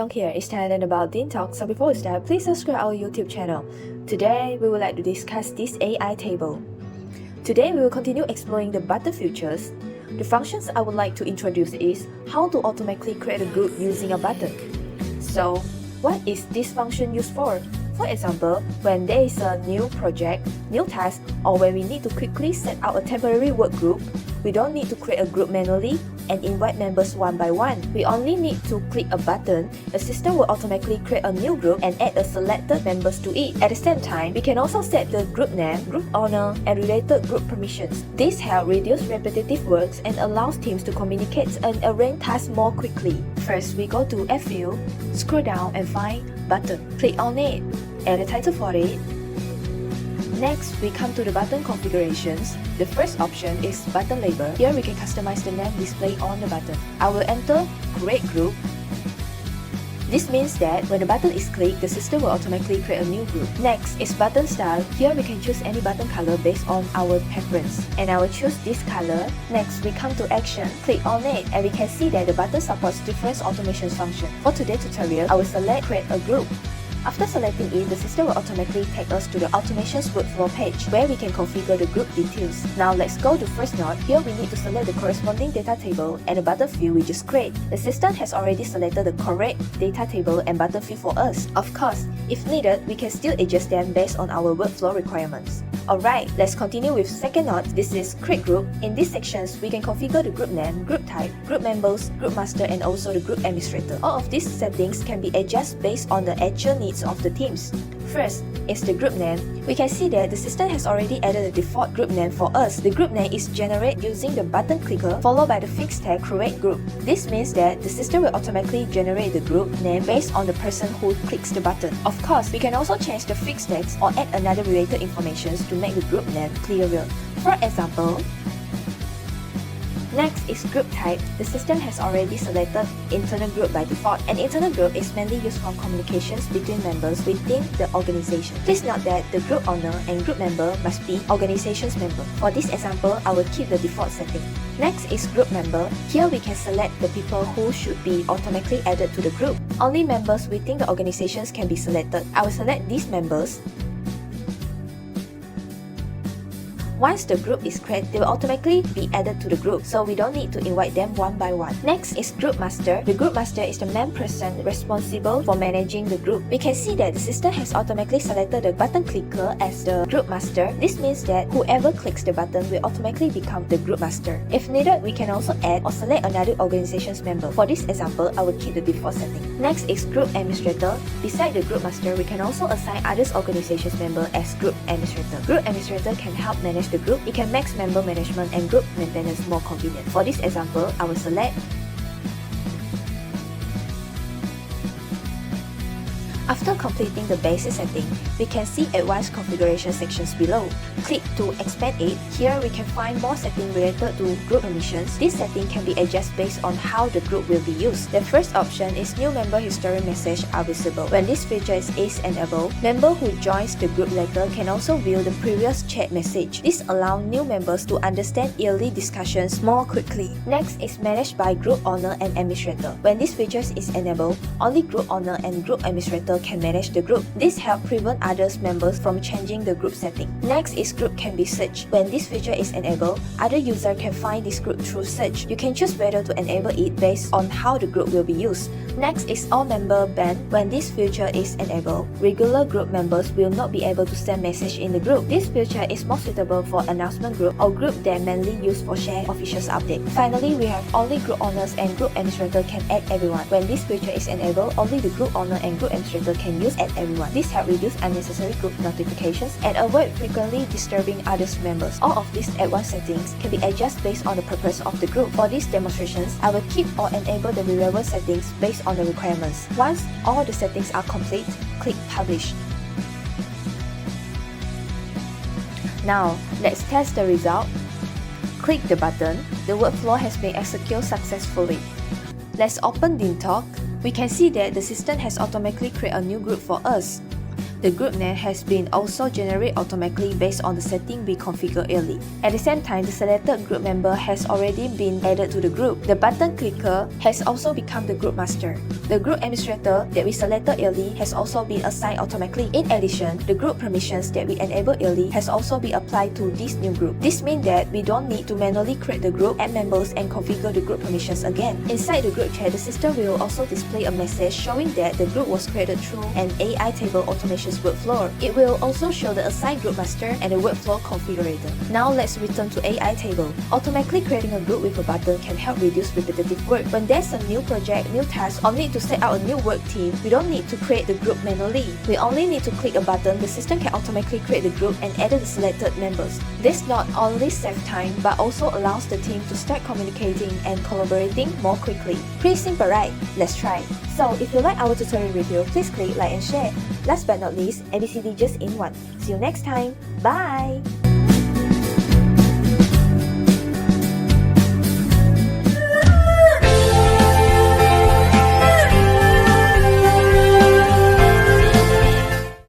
Dingtalk here. It's time about Dingtalk, so before we start, please subscribe our YouTube channel. Today, we would like to discuss this AI table. Today, we will continue exploring the button features. The functions I would like to introduce is how to automatically create a group using a button. So, what is this function used for? For example, when there is a new project, new task, or when we need to quickly set out a temporary work group, we don't need to create a group manually and invite members one by one. We only need to click a button. The system will automatically create a new group and add the selected members to it. At the same time, we can also set the group name, group owner, and related group permissions. This helps reduce repetitive works and allows teams to communicate and arrange tasks more quickly. First, we go to FU, scroll down and find button. Click on it, add a title for it. Next, we come to the button configurations. The first option is button label. Here we can customize the name displayed on the button. I will enter create group. This means that when the button is clicked, the system will automatically create a new group. Next is button style. Here we can choose any button color based on our preference. And I will choose this color. Next, we come to action. Click on it and we can see that the button supports different automation functions. For today's tutorial, I will select create a group. After selecting it, the system will automatically take us to the automations workflow page where we can configure the group details. Now let's go to first node. Here we need to select the corresponding data table and the button field we just created. The system has already selected the correct data table and button field for us. Of course, if needed, we can still adjust them based on our workflow requirements. Alright, let's continue with second node. This is create group. In these sections, we can configure the group name, group type, group members, group master, and also the group administrator. All of these settings can be adjusted based on the actual needs of the teams. First is the group name. We can see that the system has already added the default group name for us. The group name is generated using the button clicker followed by the fixed tag create group. This means that the system will automatically generate the group name based on the person who clicks the button. Of course, we can also change the fixed text or add another related information to make the group name clearer. For example, next is group type. The system has already selected internal group by default. An internal group is mainly used for communications between members within the organization. Please note that the group owner and group member must be organization's member. For this example, I will keep the default setting. Next is group member. Here we can select the people who should be automatically added to the group. Only members within the organizations can be selected. I will select these members. Once the group is created, they will automatically be added to the group, so we don't need to invite them one by one. Next is group master. The group master is the main person responsible for managing the group. We can see that the system has automatically selected the button clicker as the group master. This means that whoever clicks the button will automatically become the group master. If needed, we can also add or select another organization's member. For this example, I will keep the default setting. Next is group administrator. Beside the group master, we can also assign other organization's member as group administrator. Group administrator can help manage the group. It can make member management and group maintenance more convenient. For this example, I will select. After completing the basic setting, we can see advanced configuration sections below. Click to expand it. Here we can find more settings related to group permissions. This setting can be adjusted based on how the group will be used. The first option is new member history message are visible. When this feature is enabled, member who joins the group later can also view the previous chat message. This allows new members to understand yearly discussions more quickly. Next is managed by group owner and administrator. When this feature is enabled, only group owner and group administrator can manage the group. This helps prevent other members from changing the group setting. Next is group can be searched. When this feature is enabled, other users can find this group through search. You can choose whether to enable it based on how the group will be used. Next is all member ban. When this feature is enabled, regular group members will not be able to send message in the group. This feature is more suitable for announcement group or group that mainly used for share official update. Finally, we have only group owners and group administrator can add everyone. When this feature is enabled, only the group owner and group administrator can use add everyone. This helps reduce unnecessary group notifications and avoid frequently disturbing other members. All of these advanced settings can be adjusted based on the purpose of the group. For these demonstrations, I will keep or enable the relevant settings based on the requirements. Once all the settings are complete, click Publish. Now, let's test the result. Click the button. The workflow has been executed successfully. Let's open Dingtalk. We can see that the system has automatically created a new group for us. The group name has been also generated automatically based on the setting we configure early. At the same time, the selected group member has already been added to the group. The button clicker has also become the group master. The group administrator that we selected early has also been assigned automatically. In addition, the group permissions that we enabled early has also been applied to this new group. This means that we don't need to manually create the group, add members, and configure the group permissions again. Inside the group chat, the system will also display a message showing that the group was created through an AI table automations workflow. It will also show the assigned group master and the workflow configurator. Now let's return to AI table. Automatically creating a group with a button can help reduce repetitive work. When there's a new project, new task, or need to set out a new work team, we don't need to create the group manually. We only need to click a button. The system can automatically create the group and add the selected members. This not only saves time but also allows the team to start communicating and collaborating more quickly. Pretty simple, right? Let's try. So if you like our tutorial video, please click like and share. Last but not least, ABCD just in one. See you next time. Bye!